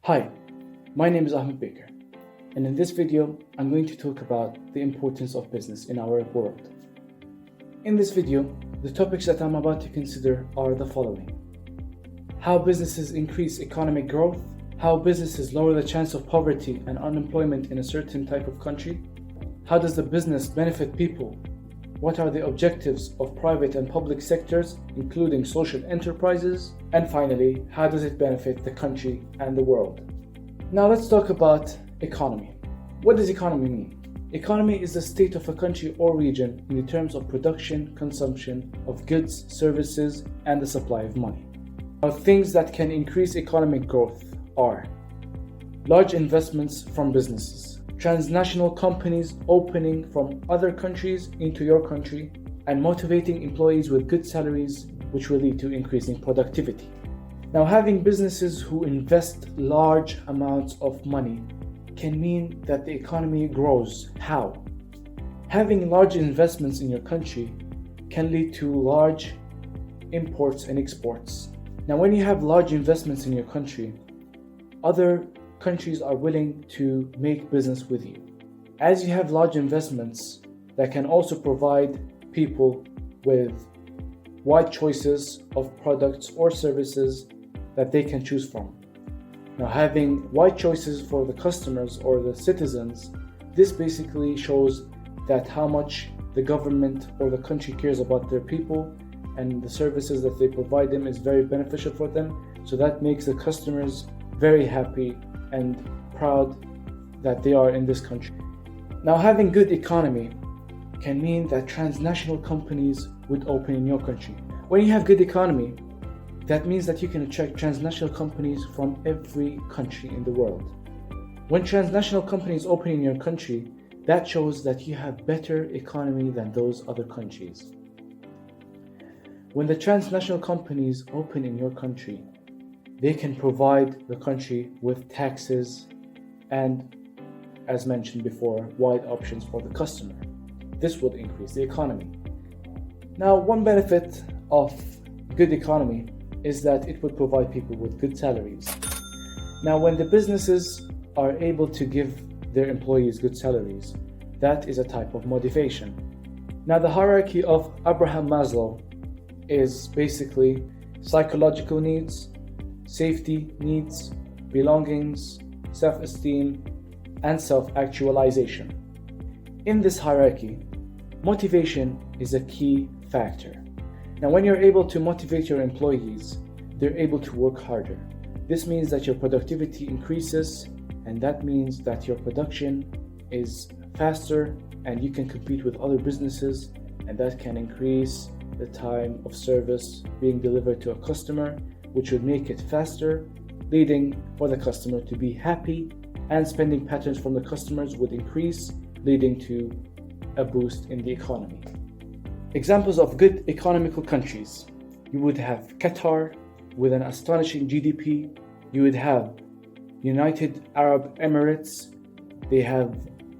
Hi, my name is Ahmad Baker, and in this video, I'm going to talk about the importance of business in our world. In this video, the topics that I'm about to consider are the following: how businesses increase economic growth, how businesses lower the chance of poverty and unemployment in a certain type of country, how does the business benefit people, what are the objectives of private and public sectors, including social enterprises, and finally, how does it benefit the country and the world? Now let's talk about economy. What does economy mean? Economy is the state of a country or region in terms of production, consumption of goods, services, and the supply of money. Now, things that can increase economic growth are large investments from businesses, transnational companies opening from other countries into your country, and motivating employees with good salaries, which will lead to increasing productivity. Now, having businesses who invest large amounts of money can mean that the economy grows. How? Having large investments in your country can lead to large imports and exports. Now, when you have large investments in your country, other countries are willing to make business with you. As you have large investments, that can also provide people with wide choices of products or services that they can choose from. Now, having wide choices for the customers or the citizens, this basically shows that how much the government or the country cares about their people, and the services that they provide them is very beneficial for them. So that makes the customers very happy and proud that they are in this country. Now, having good economy can mean that transnational companies would open in your country. When you have good economy, that means that you can attract transnational companies from every country in the world. When transnational companies open in your country, that shows that you have better economy than those other countries. When the transnational companies open in your country, they can provide the country with taxes and, as mentioned before, wide options for the customer. This would increase the economy. Now, one benefit of good economy is that it would provide people with good salaries. Now, when the businesses are able to give their employees good salaries, that is a type of motivation. Now, the hierarchy of Abraham Maslow is basically psychological needs, safety needs, belongings, self-esteem, and self-actualization. In this hierarchy, motivation is a key factor. Now, when you're able to motivate your employees, they're able to work harder. This means that your productivity increases, and that means that your production is faster and you can compete with other businesses, and that can increase the time of service being delivered to a customer, which would make it faster, leading for the customer to be happy, and spending patterns from the customers would increase, leading to a boost in the economy. Examples of good economical countries: you would have Qatar with an astonishing GDP, you would have United Arab Emirates, they have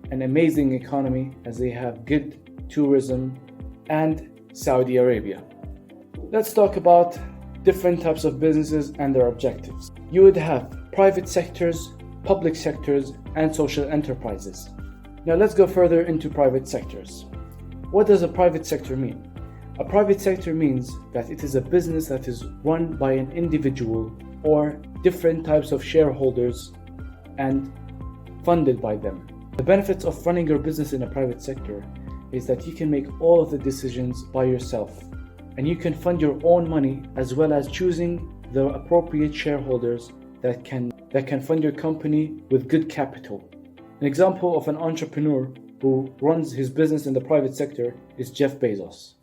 an amazing economy as they have good tourism, and Saudi Arabia. Let's talk about different types of businesses and their objectives. You would have private sectors, public sectors, and social enterprises. Now let's go further into private sectors. What does a private sector mean? A private sector means that it is a business that is run by an individual or different types of shareholders and funded by them. The benefits of running your business in a private sector is that you can make all of the decisions by yourself, and you can fund your own money, as well as choosing the appropriate shareholders that can fund your company with good capital. An example of an entrepreneur who runs his business in the private sector is Jeff Bezos.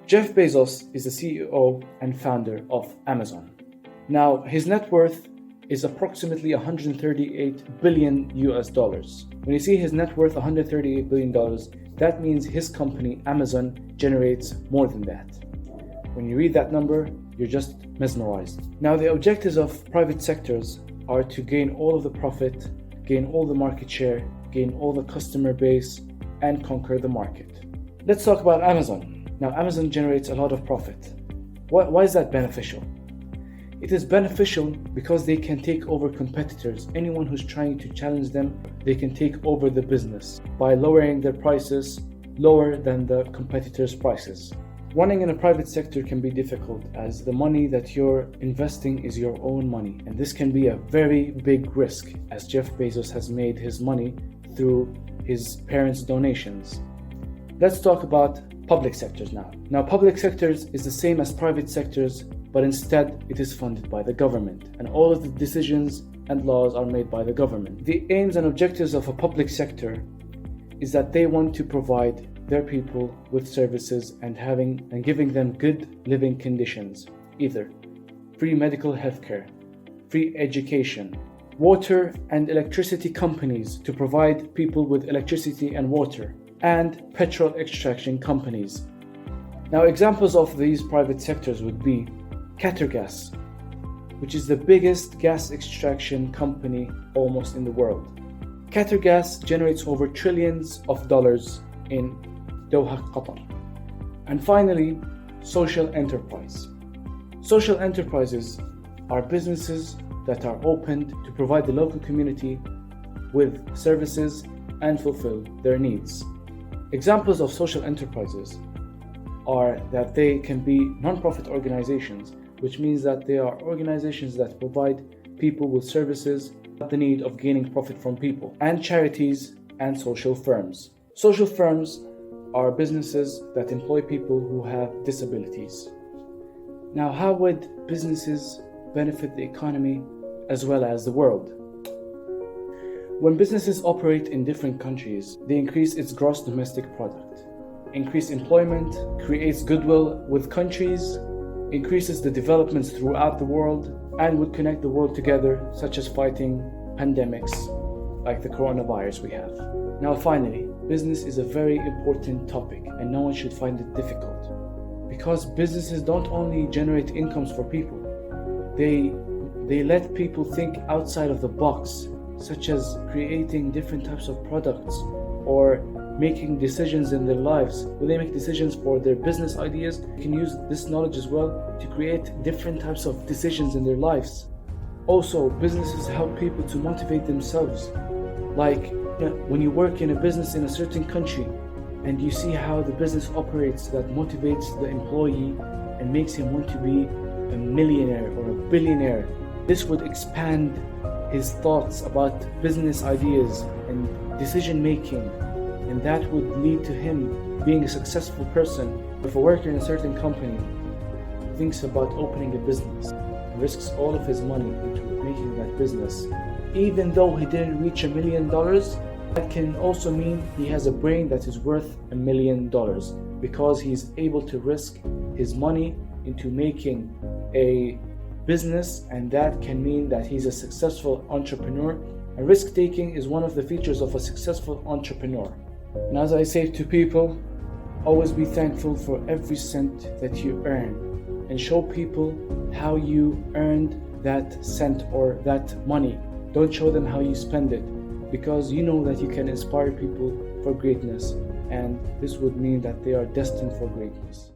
Jeff Bezos is the CEO and founder of Amazon. Now, his net worth is approximately 138 billion US dollars. When you see his net worth $138 billion, that means his company, Amazon, generates more than that. When you read that number, you're just mesmerized. Now, the objectives of private sectors are to gain all of the profit, gain all the market share, gain all the customer base, and conquer the market. Let's talk about Amazon. Now, Amazon generates a lot of profit. Why is that beneficial? It is beneficial because they can take over competitors. Anyone who's trying to challenge them, they can take over the business by lowering their prices lower than the competitors' prices. Running in a private sector can be difficult as the money that you're investing is your own money, and this can be a very big risk as Jeff Bezos has made his money through his parents' donations. Let's talk about public sectors now. Now, public sectors is the same as private sectors, but instead it is funded by the government, and all of the decisions and laws are made by the government. The aims and objectives of a public sector is that they want to provide their people with services and giving them good living conditions, either free medical health care, free education, water and electricity companies to provide people with electricity and water, and petrol extraction companies. Now, examples of these private sectors would be Qatargas, which is the biggest gas extraction company almost in the world. Qatargas generates over trillions of dollars in Doha, Qatar. And finally, social enterprise. Social enterprises are businesses that are opened to provide the local community with services and fulfill their needs. Examples of social enterprises are that they can be non-profit organizations, which means that they are organizations that provide people with services without the need of gaining profit from people, and charities and social firms. Social firms are businesses that employ people who have disabilities. Now, how would businesses benefit the economy as well as the world? When businesses operate in different countries, they increase its gross domestic product, increase employment, creates goodwill with countries, increases the developments throughout the world, and would connect the world together, such as fighting pandemics like the coronavirus we have. Now, finally, business is a very important topic and no one should find it difficult, because businesses don't only generate incomes for people, they let people think outside of the box, such as creating different types of products or making decisions in their lives. When they make decisions for their business ideas, they can use this knowledge as well to create different types of decisions in their lives. Also, businesses help people to motivate themselves. Like when you work in a business in a certain country and you see how the business operates, that motivates the employee and makes him want to be a millionaire or a billionaire. This would expand his thoughts about business ideas and decision making, and that would lead to him being a successful person. If a worker in a certain company thinks about opening a business and risks all of his money into making that business, even though he didn't reach $1 million, that can also mean he has a brain that is worth $1 million, because he's able to risk his money into making a business, and that can mean that he's a successful entrepreneur. And risk taking is one of the features of a successful entrepreneur. And as I say to people, always be thankful for every cent that you earn, and show people how you earned that cent or that money. Don't show them how you spend it, because you know that you can inspire people for greatness, and this would mean that they are destined for greatness.